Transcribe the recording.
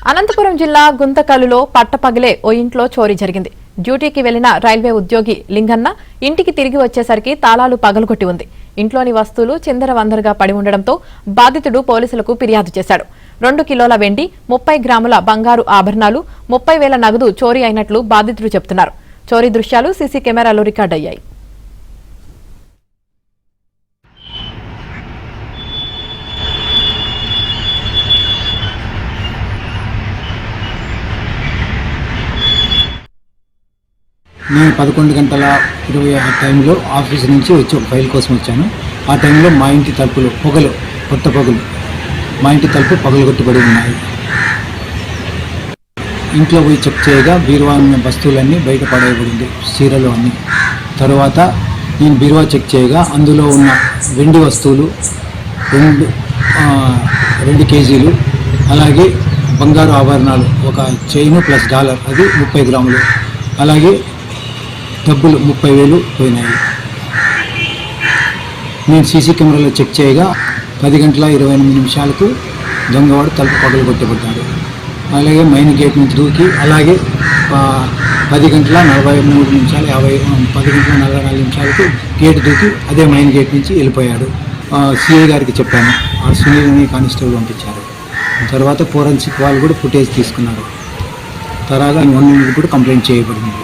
అనంతపురం జిల్లా గుంతకల్లులో పట్టపగలే ఓ ఇంట్లో చోరీ జరిగింది. డ్యూటీకి వెళ్లిన రైల్వే ఉద్యోగి లింగన్న ఇంటికి తిరిగి వచ్చేసరికి తాళాలు పగలగొట్టి ఉంది. ఇంట్లోని వస్తువులు చిందరవందరగా పడి ఉండడంతో బాధితుడు పోలీసులకు ఫిర్యాదు చేశాడు. 2 కిలోల వెండి, 30 గ్రాముల బంగారు ఆభరణాలు, 30,000 నగదు చోరీ అయినట్లు బాధితుడు చెబుతున్నారు. చోరీ దృశ్యాలు సీసీ కెమెరాలో రికార్డయ్యాయి. నేను 11:20 టైంలో ఆఫీస్ నుంచి వచ్చి ఒక ఫైల్ కోసం వచ్చాను. ఆ టైంలో మా ఇంటి తలుపులు కొత్త పగులు మా ఇంటి తలుపు పగలగొట్టబడి ఉన్నాయి. ఇంట్లో పోయి చెక్ చేయగా బీరువా ఉన్న వస్తువులన్నీ బయట పడేయబడింది, చీరలు అన్నీ. తర్వాత నేను బీరువా చెక్ చేయగా అందులో ఉన్న వెండి వస్తువులు 2 కేజీలు, అలాగే బంగారు ఆభరణాలు ఒక చైను ప్లస్ డాలర్, అది 30 గ్రాములు, అలాగే డబ్బులు 30,000 పోయినాయి. నేను సీసీ కెమెరాలో చెక్ చేయగా 10:28 దొంగవాడు తలుపు పగలగొట్టబడ్డాడు. అలాగే మైన్ గేట్ నుంచి దూకి, అలాగే 10:43 గేట్ దూకి అదే మైన్ గేట్ నుంచి వెళ్ళిపోయాడు. సిఐ గారికి చెప్పాను, ఆ సునీల్ని కానిస్టేబుల్ పంపించారు. తర్వాత ఫోరెన్సిక్ వాళ్ళు కూడా ఫుటేజ్ తీసుకున్నారు. తర్వాత 1 కూడా కంప్లైంట్ చేయబడింది.